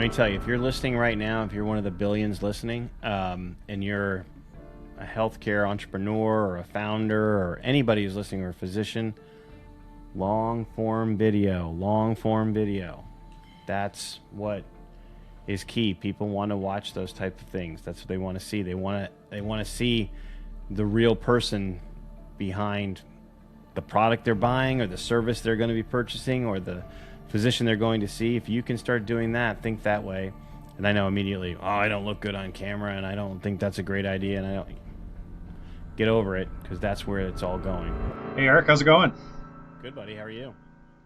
Let me tell you, if you're listening right now, if you're one of the billions listening, and you're a healthcare entrepreneur or a founder or anybody who's listening or a physician, long form video. That's what is key. People want to watch those type of things. That's what they want to see. They want to see the real person behind the product they're buying or the service they're going to be purchasing or the physician they're going to see. If you can start doing that, think that way. And I know immediately, I don't look good on camera and I don't think that's a great idea, and I don't get over it, because that's where it's all going. Hey Eric, how's it going? Good, buddy. How are you?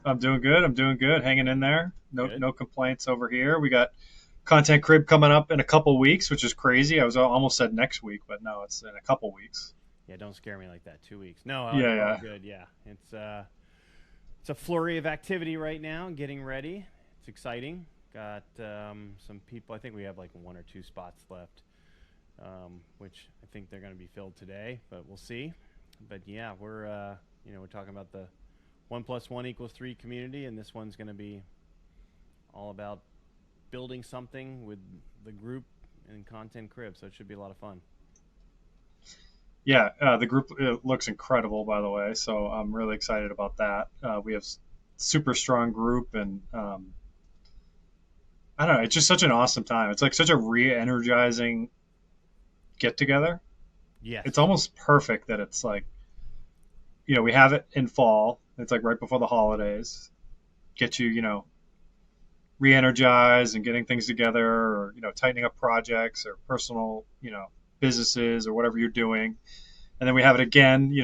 I'm doing good. Hanging in there. No complaints over here. We got Content Crib coming up in a couple weeks, which is crazy. I was almost said next week, but no, it's in a couple weeks. Yeah, don't scare me like that. 2 weeks. No, Yeah. good. Yeah, it's a flurry of activity right now. Getting ready. It's exciting. Got some people. I think we have like 1 or 2 spots left, which I think they're going to be filled today, but we'll see. But yeah, we're talking about the 1 + 1 = 3 community, and this one's going to be all about building something with the group and Content Crib, so it should be a lot of fun. Yeah, the group looks incredible, by the way, so I'm really excited about that. We have super strong group, and I don't know, it's just such an awesome time. It's like such a re-energizing get-together. Yes. It's almost perfect that it's like, we have it in fall. It's like right before the holidays. Get you, re-energized and getting things together, or, tightening up projects or personal, businesses or whatever you're doing. And then we have it again,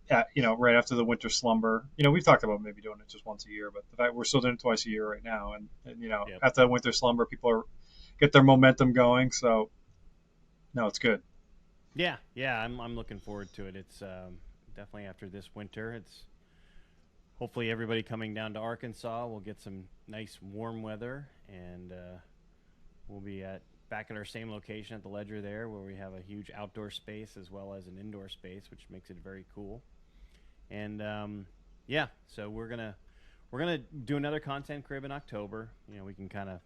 right after the winter slumber. We've talked about maybe doing it just once a year, but the fact we're still doing it twice a year right now. And Yep. After the winter slumber, people get their momentum going. So, no, it's good. Yeah, I'm looking forward to it. It's definitely after this winter. It's hopefully everybody coming down to Arkansas will get some nice warm weather, and we'll be back at our same location at the Ledger there, where we have a huge outdoor space as well as an indoor space, which makes it very cool. And so we're gonna do another Content Crib in October. We can kind of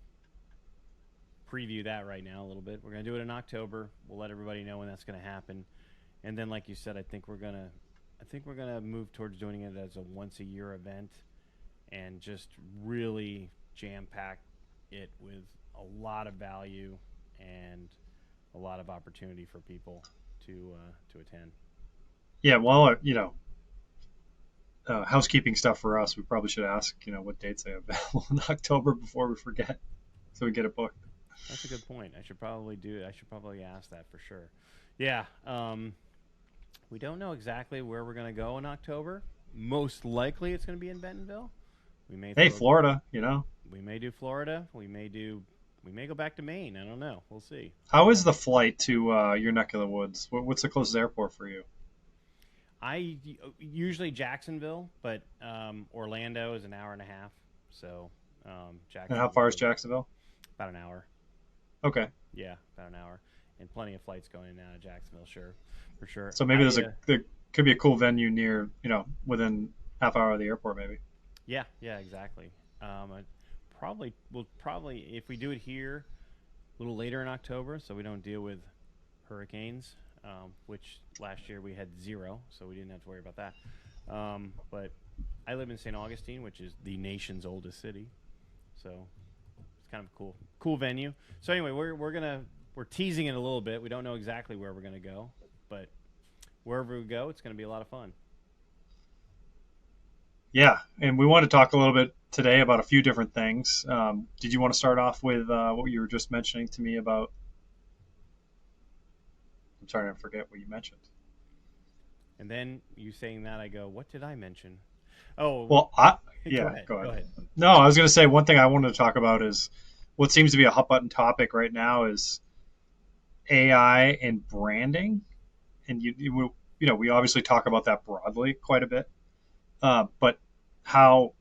preview that right now a little bit. We're gonna do it in October. We'll let everybody know when that's gonna happen. And then, like you said, I think we're gonna move towards doing it as a once-a-year event, and just really jam-pack it with a lot of value and a lot of opportunity for people to attend. Yeah, well, housekeeping stuff for us, we probably should ask, what dates they have available in October before we forget, so we get it booked. That's a good point. I should probably ask that for sure. Yeah. We don't know exactly where we're going to go in October. Most likely it's going to be in Bentonville. Florida, We may do Florida. We may go back to Maine. I don't know. We'll see. How is the flight to your neck of the woods? What's the closest airport for you? I usually Jacksonville, but Orlando is an hour and a half. So Jacksonville. And how far is Jacksonville? About an hour. Okay. Yeah, about an hour, and plenty of flights going in and out of Jacksonville. Sure, for sure. So maybe there could be a cool venue near, within half hour of the airport, maybe. Yeah, exactly. We'll probably, if we do it here a little later in October, so we don't deal with hurricanes, which last year we had 0, so we didn't have to worry about that. But I live in St. Augustine, which is the nation's oldest city, so it's kind of a cool venue. So anyway, we're teasing it a little bit. We don't know exactly where we're gonna go, but wherever we go, it's gonna be a lot of fun. Yeah, and we want to talk a little bit today about a few different things. Did you want to start off with what you were just mentioning to me about? I'm sorry, I forget what you mentioned. And then you saying that, I go, what did I mention? Oh, well, go ahead. No, I was going to say one thing I wanted to talk about is what seems to be a hot button topic right now is AI and branding. And we obviously talk about that broadly quite a bit, but how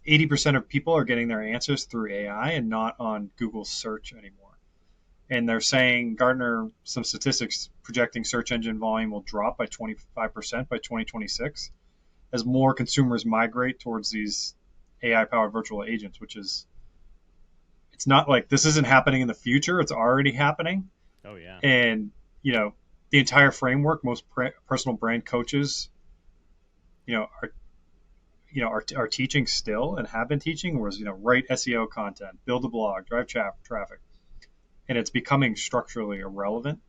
80% of people are getting their answers through AI and not on Google search anymore. And they're saying, Gartner, some statistics projecting search engine volume will drop by 25% by 2026 as more consumers migrate towards these AI-powered virtual agents, which is it's not like this isn't happening in the future. It's already happening. Oh yeah. And, the entire framework, most personal brand coaches, are, are teaching still and have been teaching was, write SEO content, build a blog, drive traffic. And it's becoming structurally irrelevant.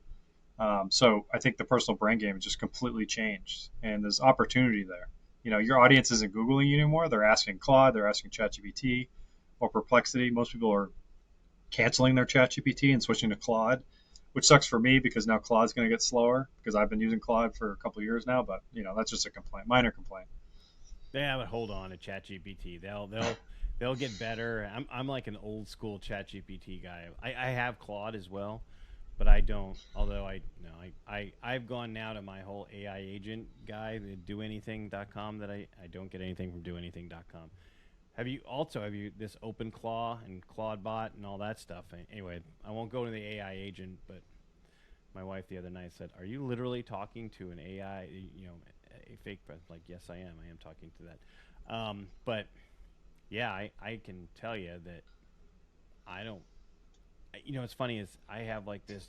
So I think the personal brand game has just completely changed, and there's opportunity there. Your audience isn't Googling you anymore. They're asking Claude, they're asking ChatGPT or Perplexity. Most people are canceling their ChatGPT and switching to Claude, which sucks for me because now Claude's going to get slower because I've been using Claude for a couple of years now. But that's just a complaint, minor complaint. Yeah, but hold on to ChatGPT. They'll get better. I'm like an old school ChatGPT guy. I have Claude as well, but I don't. Although I've gone now to my whole AI agent guy, the doanything.com, that I don't get anything from doanything.com. Have you this OpenClaw and ClaudeBot and all that stuff? Anyway, I won't go to the AI agent, but my wife the other night said, "Are you literally talking to an AI? A fake president?" Like, yes, I am. I am talking to that. But yeah, I can tell you that I don't. What's funny is I have like this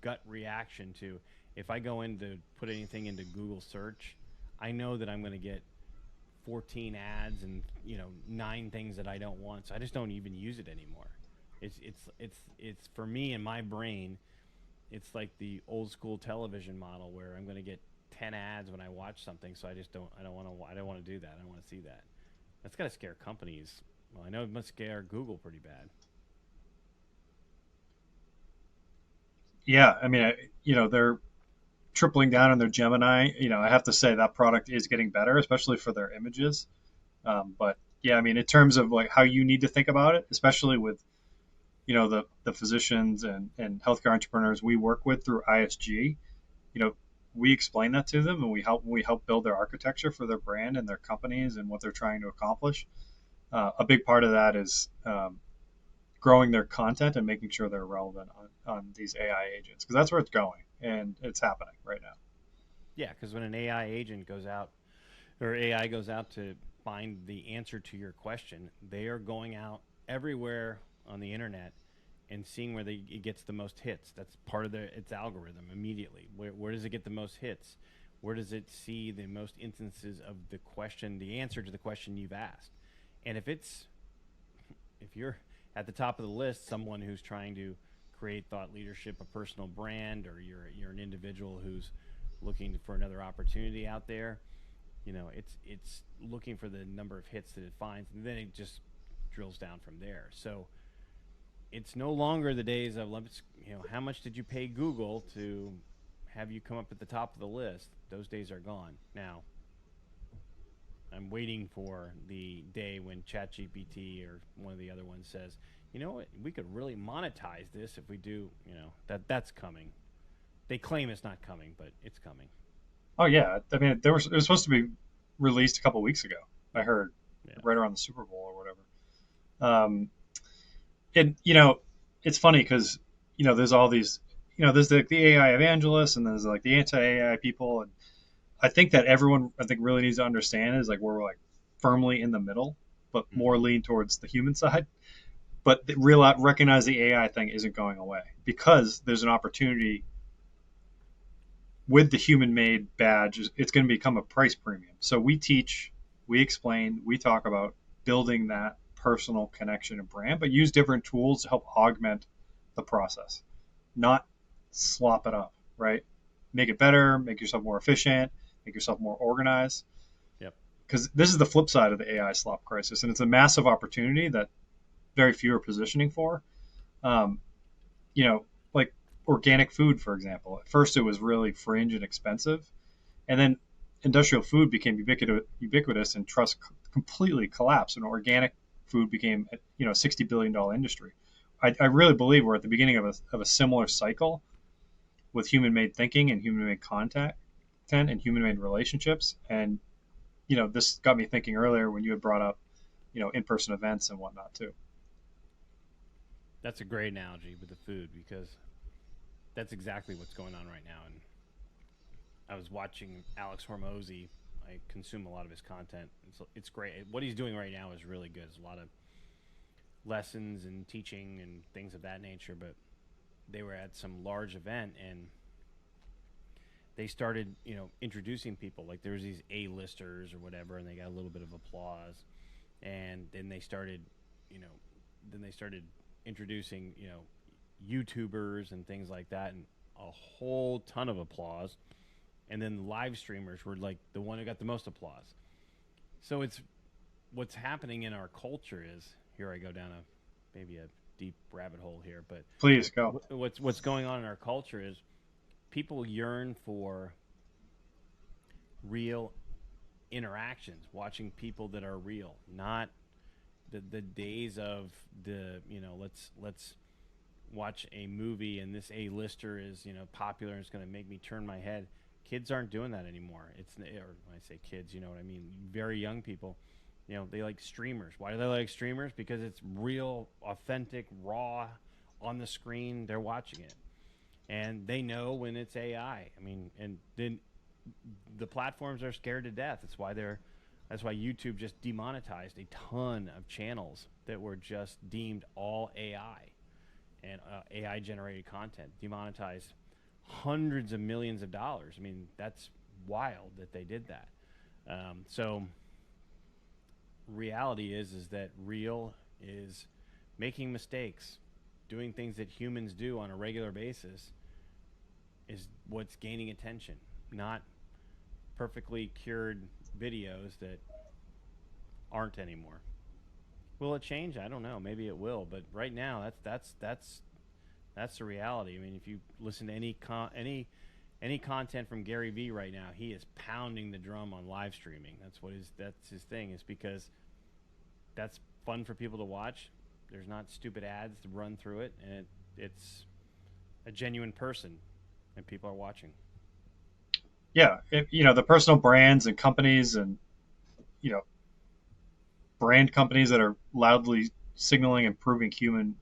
gut reaction to if I go in to put anything into Google search, I know that I'm going to get 14 ads and 9 things that I don't want, so I just don't even use it anymore. It's for me in my brain, it's like the old school television model where I'm going to get 10 ads when I watch something, so I don't want to do that. I don't want to see that. That's got to scare companies. Well, I know it must scare Google pretty bad. Yeah, I mean, they're tripling down on their Gemini. I have to say that product is getting better, especially for their images. But yeah, I mean, in terms of like how you need to think about it, especially with the physicians and healthcare entrepreneurs we work with through ISG, we explain that to them and we help build their architecture for their brand and their companies and what they're trying to accomplish. A big part of that is growing their content and making sure they're relevant on these AI agents because that's where it's going and it's happening right now. Yeah, because when an AI agent goes out or AI goes out to find the answer to your question, they are going out everywhere on the internet and seeing where it gets the most hits. That's part of its algorithm immediately. Where does it get the most hits? Where does it see the most instances of the question, the answer to the question you've asked? And if you're at the top of the list, someone who's trying to create thought leadership, a personal brand, or you're an individual who's looking for another opportunity out there, it's looking for the number of hits that it finds, and then it just drills down from there. So it's no longer the days of how much did you pay Google to have you come up at the top of the list. Those days are gone. Now I'm waiting for the day when ChatGPT or one of the other ones says, we could really monetize this if we do. That's coming. They claim it's not coming, but it's coming. Oh yeah, I mean, it was supposed to be released a couple weeks ago. I heard right around the Super Bowl or whatever. And it's funny because there's all these, there's the AI evangelists and there's like the anti-AI people, and I think that everyone really needs to understand is like we're like firmly in the middle, but more lean towards the human side. But recognize the AI thing isn't going away because there's an opportunity with the human made badge. It's going to become a price premium. So we teach, we explain, we talk about building that personal connection and brand, but use different tools to help augment the process, not slop it up, right? Make it better, make yourself more efficient, make yourself more organized. Yep. Because this is the flip side of the AI slop crisis, and it's a massive opportunity that very few are positioning for. Um, like organic food, for example. At first, it was really fringe and expensive, and then industrial food became ubiquitous, and trust completely collapsed, and organic food became a $60 billion industry. I really believe we're at the beginning of a similar cycle with human-made thinking and human-made content and human-made relationships. And this got me thinking earlier when you had brought up in-person events and whatnot too. That's a great analogy with the food because that's exactly what's going on right now. And I was watching Alex Hormozy. I consume a lot of his content. It's great. What he's doing right now is really good. There's a lessons and teaching and things of that nature. But they were at some large event, and they started, introducing people. Like there was these A-listers or whatever, and they got a little bit of applause. And then they started, you know, introducing, YouTubers and things like that, and a whole ton of applause. And then the live streamers were like the one who got the most applause. So it's what's happening in our culture is, here I go down maybe a deep rabbit hole here, but please go. What's going on in our culture is people yearn for real interactions, watching people that are real, not the days of the, let's watch a movie and this A-lister is, popular and it's going to make me turn my head. Kids aren't doing that anymore. Or when I say kids, you know what I mean, very young people. They like streamers. Why do they like streamers? Because it's real, authentic, raw on the screen. They're watching it. And they know when it's AI. I mean, and then the platforms are scared to death. That's why YouTube just demonetized a ton of channels that were just deemed all AI and AI generated content. Demonetized hundreds of millions of dollars. I mean, that's wild that they did that. So reality is that real is making mistakes, doing things that humans do on a regular basis is what's gaining attention, not perfectly cured videos that aren't anymore. Will it change? I don't know. Maybe it will, but right now that's the reality. I mean, if you listen to any content from Gary Vee right now, he is pounding the drum on live streaming. That's his thing, is because that's fun for people to watch. There's not stupid ads to run through it, and it's a genuine person, and people are watching. Yeah, the personal brands and companies and brand companies that are loudly signaling and proving human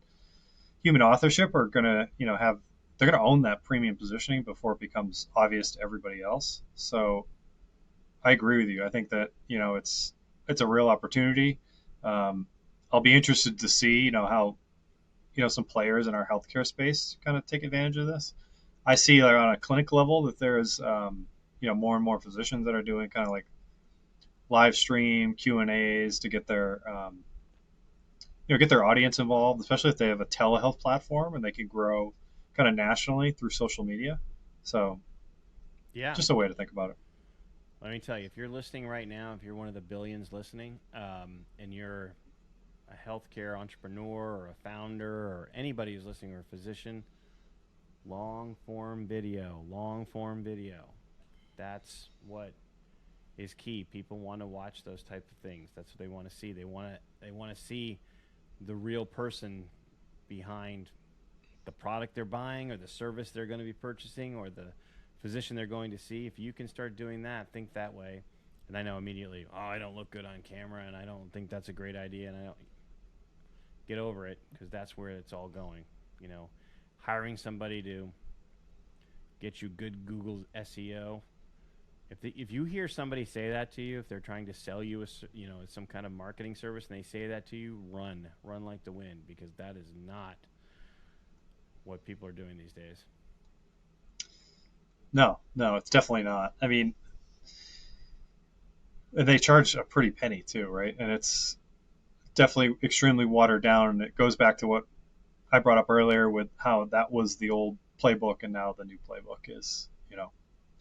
authorship are gonna have they're gonna own that premium positioning before it becomes obvious to everybody else. So I agree with you. I think that it's a real opportunity. I'll be interested to see how some players in our healthcare space kind of take advantage of this. I see like on a clinic level that there's more and more physicians that are doing kind of like live stream Q&As to get their get their audience involved, especially if they have a telehealth platform and they can grow kind of nationally through social media. So yeah, just a way to think about it. Let me tell you, if you're listening right now, if you're one of the billions listening, and you're a healthcare entrepreneur or a founder or anybody who's listening or a physician, long form video, that's what is key. People want to watch those type of things. That's what they want to see. They want to see the real person behind the product they're buying or the service they're going to be purchasing or the physician they're going to see. If you can start doing that, think that way. And I know immediately, I don't look good on camera and I don't think that's a great idea, and I don't. Get over it, because that's where it's all going. Hiring somebody to get you good Google SEO. If you hear somebody say that to you, if they're trying to sell you some kind of marketing service and they say that to you, run like the wind, because that is not what people are doing these days. No, it's definitely not. I mean, they charge a pretty penny too, right? And it's definitely extremely watered down, and it goes back to what I brought up earlier with how that was the old playbook, and now the new playbook is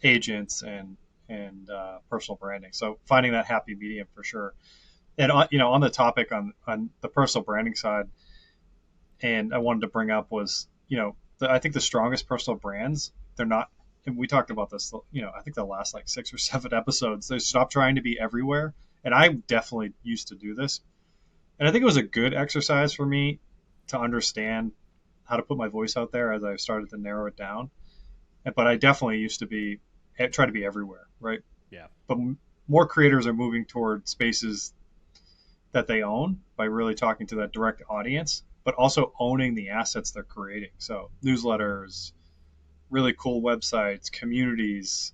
agents and personal branding. So finding that happy medium for sure. And on the topic on the personal branding side, and I wanted to bring up was I think the strongest personal brands, they're not. And we talked about this, I think the last like 6 or 7 episodes. They stop trying to be everywhere, and I definitely used to do this. And I think it was a good exercise for me to understand how to put my voice out there as I started to narrow it down. But I definitely used to try to be everywhere, right? Yeah. But more creators are moving toward spaces that they own by really talking to that direct audience, but also owning the assets they're creating. So newsletters, really cool websites, communities,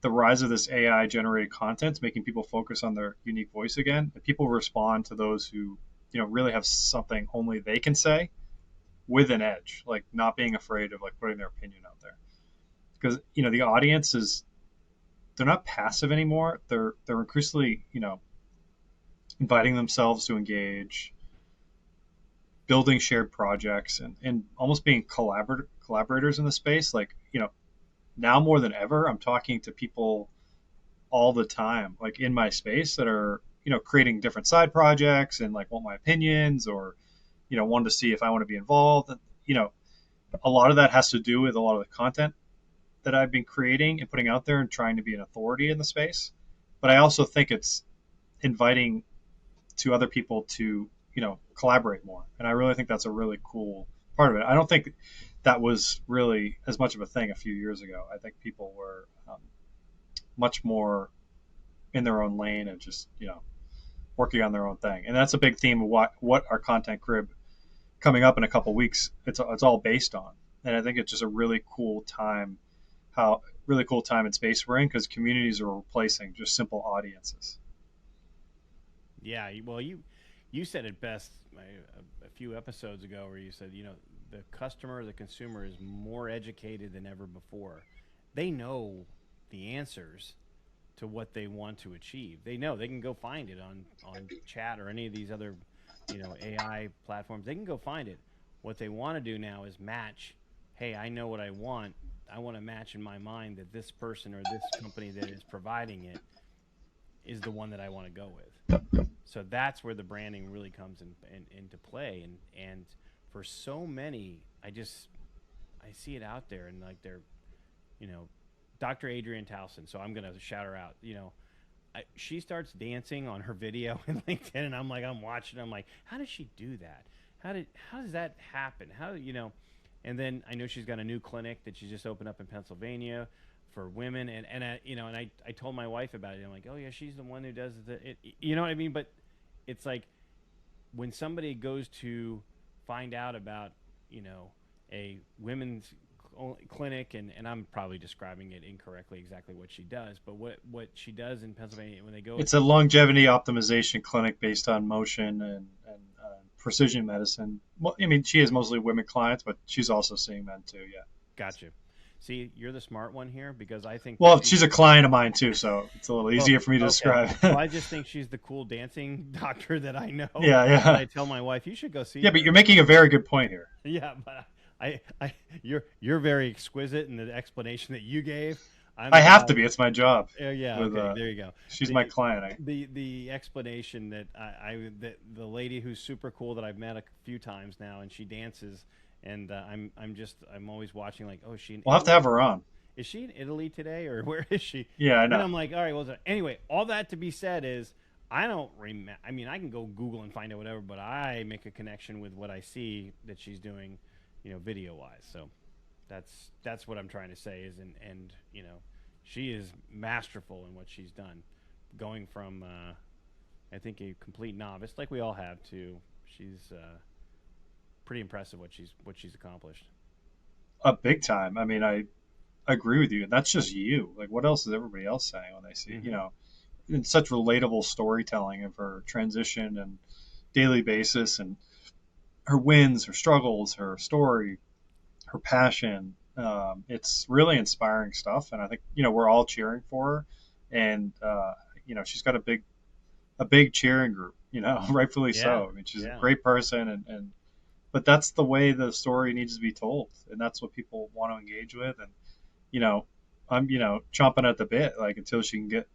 the rise of this AI generated content is making people focus on their unique voice again. And people respond to those who really have something only they can say with an edge, like not being afraid of like putting their opinion out there. Because the audience is, they're not passive anymore. They're increasingly inviting themselves to engage, building shared projects, and almost being collaborators in the space. Like now more than ever, I'm talking to people all the time, like in my space, that are creating different side projects and like want my opinions, or wanted to see if I want to be involved. And a lot of that has to do with a lot of the content that I've been creating and putting out there and trying to be an authority in the space. But I also think it's inviting to other people to collaborate more, and I really think that's a really cool part of it. I don't think that was really as much of a thing a few years ago. I think people were much more in their own lane and just working on their own thing. And that's a big theme of what our content crib coming up in a couple weeks, it's all based on. And I think it's just a really cool time, and space we're in, because communities are replacing just simple audiences. Yeah, well, you said it best a few episodes ago, where you said the consumer is more educated than ever before. They know the answers to what they want to achieve. They know they can go find it on chat or any of these other AI platforms. They can go find it. What they want to do now is match. Hey, I know what I want. I want to match in my mind that this person or this company that is providing it is the one that I want to go with. So that's where the branding really comes into play. And for so many, I see it out there, and like they're, Dr. Adrienne Towson. So I'm gonna shout her out. She starts dancing on her video in LinkedIn, and I'm watching. I'm like, how does she do that? How does that happen? And then I know she's got a new clinic that she just opened up in Pennsylvania for women, and I told my wife about it. I'm like, oh yeah, she's the one who does it. You know what I mean? But it's like when somebody goes to find out about a women's clinic, and I'm probably describing it incorrectly exactly what she does, but what she does in Pennsylvania when they go, it's a longevity optimization clinic based on motion and precision medicine. Well, I mean, she has mostly women clients, but she's also seeing men too. Yeah. Gotcha. See, you're the smart one here, because I think. Well, she's a client of mine too, so it's a little easier for me to describe. Well, I just think she's the cool dancing doctor that I know. Yeah, yeah. And I tell my wife, you should go see. Yeah, but you're making a very good point here. Yeah, but you're very exquisite in the explanation that you gave. I have to be. It's my job. Yeah. Okay, there you go. She's my client. The explanation that that the lady who's super cool that I've met a few times now, and she dances, and I'm always watching, like, oh, We'll have to have her on. Is she in Italy today, or where is she? Yeah, I know. And I'm like, all right, well, anyway, all that to be said is, I don't remember. I mean, I can go Google and find out whatever, but I make a connection with what I see that she's doing, video wise. So that's what I'm trying to say is, and she is masterful in what she's done, going from I think a complete novice, like we all have, to she's pretty impressive what she's accomplished. Big time. I mean, I agree with you. And that's just you. Like, what else is everybody else saying when they see, in such relatable storytelling of her transition and daily basis, and her wins, her struggles, her story, her passion. It's really inspiring stuff. And I think, we're all cheering for her. And, she's got a big cheering group, rightfully so. I mean, she's a great person, but that's the way the story needs to be told. And that's what people want to engage with. And, I'm, chomping at the bit, like, until she can get,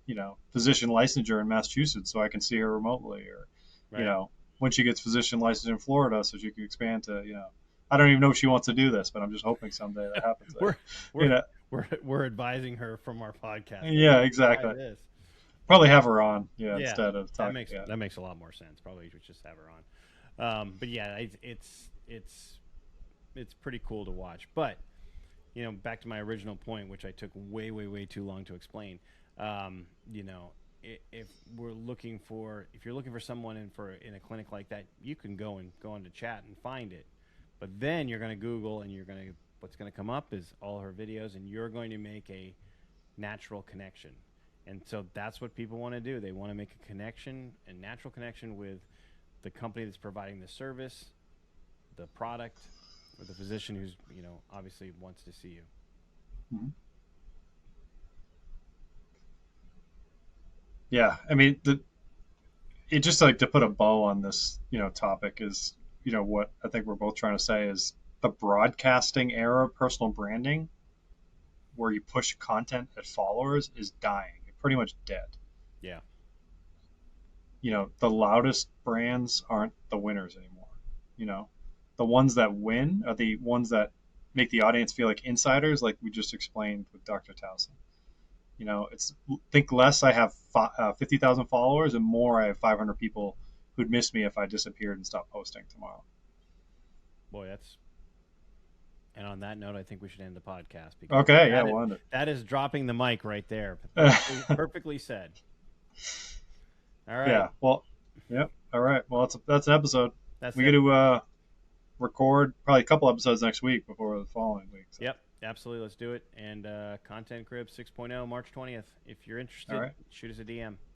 physician licensure in Massachusetts so I can see her remotely, or, when she gets physician licensure in Florida so she can expand to, I don't even know if she wants to do this, but I'm just hoping someday that happens. We're advising her from our podcast. Yeah, exactly. Probably have her on, instead of talking. That makes a lot more sense. Probably just have her on. But yeah, it's pretty cool to watch. But back to my original point, which I took way too long to explain. If you're looking for someone in a clinic like that, you can go into chat and find it. But then you're going to Google, and what's going to come up is all her videos, and you're going to make a natural connection. And so that's what people want to do. They want to make a natural connection with the company that's providing the service, the product, or the physician who's, obviously wants to see you. Mm-hmm. Yeah, I mean, it just like to put a bow on this, topic is, what I think we're both trying to say is the broadcasting era of personal branding, where you push content at followers, is dying. It's pretty much dead. Yeah. The loudest brands aren't the winners anymore. The ones that win are the ones that make the audience feel like insiders, like we just explained with Dr. Towson. It's think less I have 50,000 followers and more I have 500 people who'd miss me if I disappeared and stopped posting tomorrow. Boy, and on that note, I think we should end the podcast. Okay, yeah, we'll end it. That is dropping the mic right there. Perfectly said. All right. Yeah, well, yep, all right. Well, that's an episode. We got to record probably a couple episodes next week before the following week. So. Yep, absolutely. Let's do it. And Content Crib 6.0, March 20th. If you're interested, shoot us a DM.